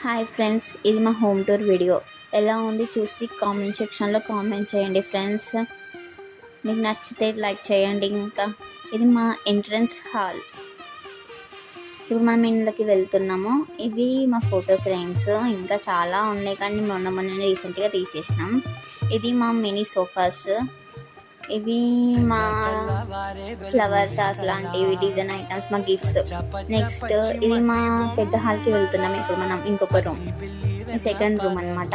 Hi friends, ఇది మా home tour video. ఎలా ఉంది చూసి కామెంట్ సెక్షన్లో కామెంట్ చేయండి ఫ్రెండ్స్. మీకు నచ్చితే లైక్ చేయండి. ఇంకా ఇది మా ఎంట్రన్స్ హాల్. ఇప్పుడు మనం ఇంట్లోకి వెళ్తున్నాము. ఇవి మా ఫోటో ఫ్రేమ్స్. ఇంకా చాలా ఉన్నాయి కానీ మొన్న రీసెంట్గా తీసేసినాం. ఇది మా మినీ సోఫాస్. ఇవి మా ఫ్లవర్స్ లాంటివి డిజైన్ ఐటమ్స్, మా గిఫ్ట్స్. నెక్స్ట్ ఇది మా పెద్ద హాల్కి వెళ్తున్నాం. ఇప్పుడు మనం ఇంకొక రూమ్, సెకండ్ రూమ్ అనమాట.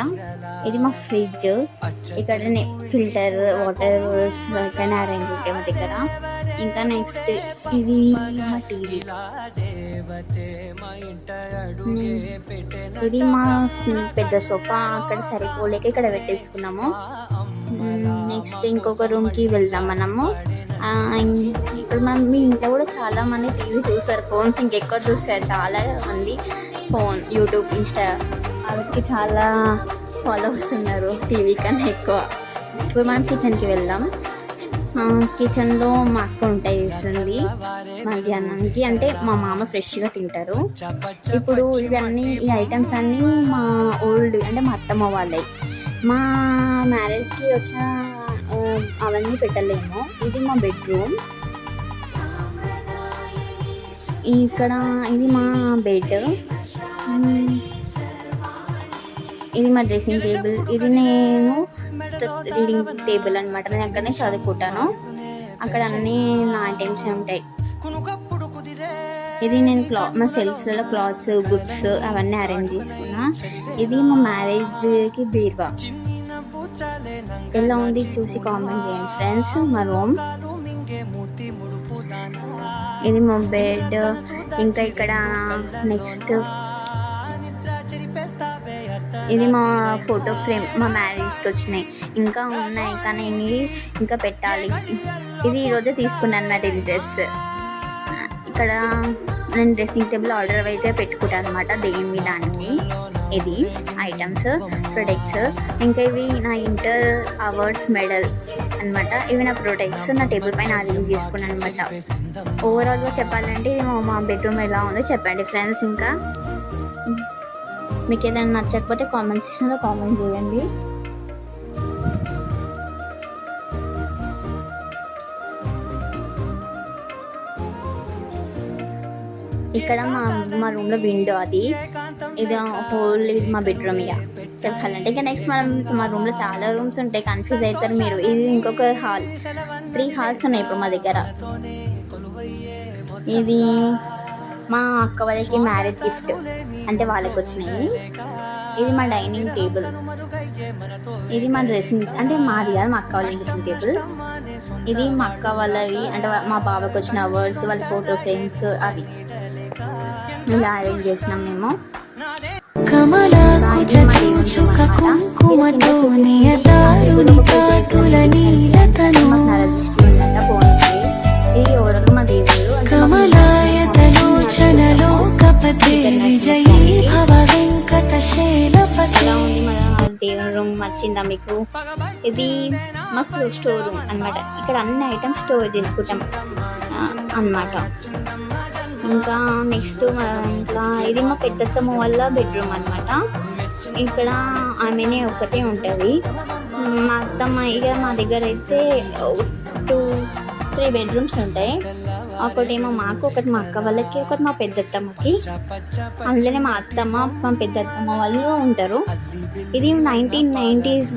ఇది మా ఫ్రిడ్జ్. ఇక్కడ ఫిల్టర్ వాటర్ ఇక్కడ అరేంజ్ ఉంటాయి మా దగ్గర. ఇంకా నెక్స్ట్ ఇది మా టీవీ. ఇది మా పెద్ద సోఫా. అక్కడ సరిపోలేక ఇక్కడ పెట్టేసుకున్నాము. నెక్స్ట్ ఇంకొక రూమ్కి వెళ్దాం మనము. ఇప్పుడు మనం మీ ఇంట్లో కూడా చాలా మంది టీవీ చూస్తారు, ఫోన్స్ ఇంకెక్కువ చూస్తారు. చాలా మంది ఫోన్, యూట్యూబ్, ఇన్స్టా వాళ్ళకి చాలా ఫాలోవర్స్ ఉన్నారు టీవీ కన్నా ఎక్కువ. ఇప్పుడు మనం కిచెన్కి వెళ్దాం. కిచెన్లో మా అక్క వంట చేస్తుంది మధ్యాహ్నానికి. అంటే మా మామ ఫ్రెష్గా తింటారు. ఇప్పుడు ఇవన్నీ ఈ ఐటమ్స్ అన్నీ మా ఓల్డ్ అంటే మా అత్తమ్మ వాళ్ళవి. మా మ్యారేజ్కి వచ్చిన అవన్నీ పెట్టలేము. ఇది మా బెడ్రూమ్. ఇక్కడ ఇది మా బెడ్. ఇది మా డ్రెస్సింగ్ టేబుల్. ఇది నేను రీడింగ్ టేబుల్ అనమాట. నేను అక్కడనే చదువుకుంటాను. అక్కడ అన్నీ నా ఐటమ్స్ ఉంటాయి. ఇది నేను మా సెల్ఫ్స్లలో క్లాత్స్, బుక్స్ అవన్నీ అరేంజ్ చేసుకున్నా. ఇది మా మ్యారేజ్కి బీరువా. ఎలా ఉంది చూసి కామెంట్ చేయండి ఫ్రెండ్స్. మా రూమ్. ఇది మా బెడ్. ఇంకా ఇక్కడ నెక్స్ట్ ఇది మా ఫోటో ఫ్రేమ్, మా మ్యారేజ్కి వచ్చినాయి. ఇంకా ఉన్నాయి కానీ ఇంకా పెట్టాలి. ఇది ఈరోజే తీసుకున్నాను అన్నమాట. ఇది డ్రెస్. ఇక్కడ నేను డ్రెస్సింగ్ టేబుల్ ఆర్డర్ వైజ్గా పెట్టుకుంటాను అనమాట, దేని దానికి. ఇది ఐటమ్స్, ప్రొడక్ట్స్. ఇంకా ఇవి నా ఇంటర్ అవార్డ్స్ మెడల్ అనమాట. ఇవి నా ప్రొడక్ట్స్ నా టేబుల్ పైన అరేంజ్ చేసుకున్నాను అనమాట. ఓవరాల్గా చెప్పాలంటే ఇది మా బెడ్రూమ్ ఎలా ఉందో చెప్పండి ఫ్రెండ్స్. ఇంకా మీకు ఏదైనా నచ్చకపోతే కామెంట్ సెక్షన్లో కామెంట్ చేయండి. ఇక్కడ మా రూమ్లో విండో అది. ఇది హోల్ ఇది మా బెడ్రూమ్. ఇక చెప్పాలంటే ఇంకా నెక్స్ట్ మా రూమ్లో చాలా రూమ్స్ ఉంటాయి, కన్ఫ్యూజ్ అవుతారు మీరు. ఇది ఇంకొక హాల్. 3 హాల్స్ ఉన్నాయి ఇప్పుడు మా దగ్గర. ఇది మా అక్క వాళ్ళకి మ్యారేజ్ గిఫ్ట్ అంటే వాళ్ళకి వచ్చినాయి. ఇది మా డైనింగ్ టేబుల్. ఇది మా డ్రెస్సింగ్ అంటే మాది కాదు, మా అక్క వాళ్ళ డ్రెస్సింగ్ టేబుల్. ఇది మా అక్క వాళ్ళవి అంటే మా బాబాకి వచ్చిన అవార్డ్స్, వాళ్ళ ఫోటో ఫ్రేమ్స్ అవి ఇలా అరేంజ్ చేసినాం మేము. ఇది ఎవరు మా దేవుడు. దేవుని రూమ్ నచ్చిందా మీకు? ఇది మా స్టోర్ రూమ్ అనమాట. ఇక్కడ అన్ని ఐటమ్స్ స్టోర్ చేసుకుంటాం అన్నమాట. ఇంకా నెక్స్ట్ ఇంకా ఇది మా పెద్దత్తమ్మ వాళ్ళ బెడ్రూమ్ అనమాట. ఇక్కడ ఆమెనే ఒక్కతే ఉంటుంది. మా అత్తమ్మ ఇక మా దగ్గర అయితే 2-3 బెడ్రూమ్స్ ఉంటాయి. ఒకటేమో మాకు, ఒకటి మా అక్క వాళ్ళకి, ఒకటి మా పెద్దత్తమ్మకి. అందులోనే మా అత్తమ్మ మా పెద్దత్తమ్మ వాళ్ళు ఉంటారు. ఇది 1990s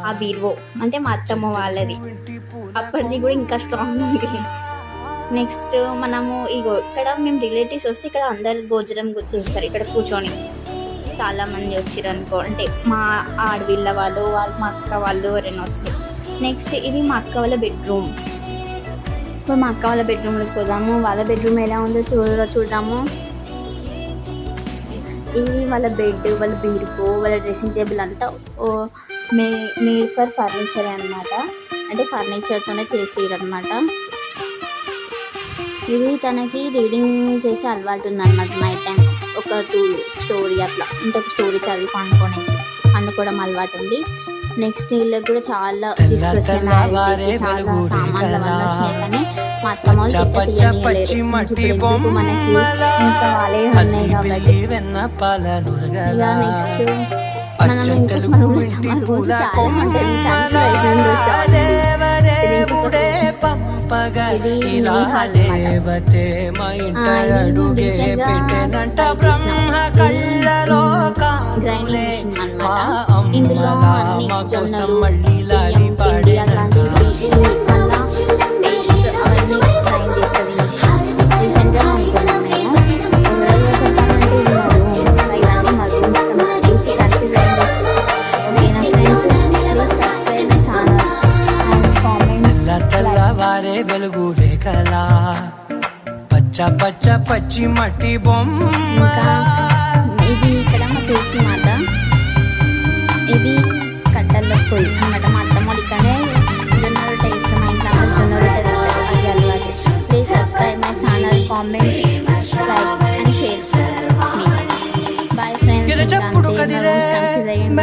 ఆ బీరువో అంటే మా అత్తమ్మ వాళ్ళది. అప్పటిది కూడా ఇంకా స్ట్రాంగ్ ఉంది. నెక్స్ట్ మనము ఇక్కడ మేము రిలేటివ్స్ వస్తే ఇక్కడ అందరు భోజనం చేస్తారు ఇక్కడ కూర్చొని. చాలామంది వచ్చారు అనుకో, అంటే మా ఆడవిళ్ళ వాళ్ళు మా అక్క వాళ్ళు ఎవరైనా వస్తారు. నెక్స్ట్ ఇది మా అక్క వాళ్ళ బెడ్రూమ్. ఇప్పుడు మా అక్క వాళ్ళ బెడ్రూమ్లోకి పోదాము. వాళ్ళ బెడ్రూమ్ ఎలా ఉందో చూద్దాము. ఇది వాళ్ళ బెడ్, వాళ్ళ బీరువో, వాళ్ళ డ్రెస్సింగ్ టేబుల్ అంతా మేడ్ ఫర్ ఫర్నిచర్ అనమాట. అంటే ఫర్నిచర్తోనే చేసేయరనమాట. ఇది తనకి రీడింగ్ చేసే అలవాటు ఉందన్నమాట. నైట్ టైం ఒక 2 స్టోరీ అట్లా ఇంకొక స్టోరీ చదివి పండుకోవడం అలవాటు ఉంది. నెక్స్ట్ వీళ్ళకి కూడా చాలా గిఫ్ట్స్ వచ్చినాయి. చాలా సామాన్లు అవన్నీ వచ్చినాయి. కానీ మా అత్తమ్మ వాళ్ళు తిట్ట తీయనీయలేరు. ఇప్పుడు ఎందుకు మనకి ఇంకా వాళ్ళే ఉన్నాయి కాబట్టి. ఇక నెక్స్ట్ మనం ఇంకొక రూమ్ చాలా ఉంటుంది. కన్సిడర్ అయిపోయిందో చాలా. ఇది మినీ హాల్ అన్నమాట. ఇది రీసెంట్గా గ్రైండింగ్ మిషన్ అన్నమాట. ఇందులో అన్ని జొన్నలు, బియ్యం, పిండి అలాంటివి మళ్ళా పేస్ట్ అవన్నీ గ్రైండ్ చేస్తుంది మిషన్. రీసెంట్గా అనుకున్నాం మేము. ఓవరాల్గా చెప్పాలంటే ఇది మా రూమ్. ఇవన్నీ మా రూమ్స్ చూసి కన్ఫ్యూజ్ అయింది. ఓకేనా friends, please subscribe my channel and comment. తెల్లవారే వెలుగు రేఖలా పచ్చ పచ్చ పచ్చి మట్టి బొమ్మ. ఇది ఇక్కడ మా తులసి మాత. ఇది కట్టెల పొయ్యి అన్నమాట. మా అత్తమ్మ ఇక్కడే జొన్న రొట్టె ఇస్తాం. మా ఇంట్లో జొన్న రొట్టె తింటారు. అది అలవాటు. Please subscribe my channel, comment, like and share మీ. Bye friends. కన్ఫ్యూజ్ అయ్యండి.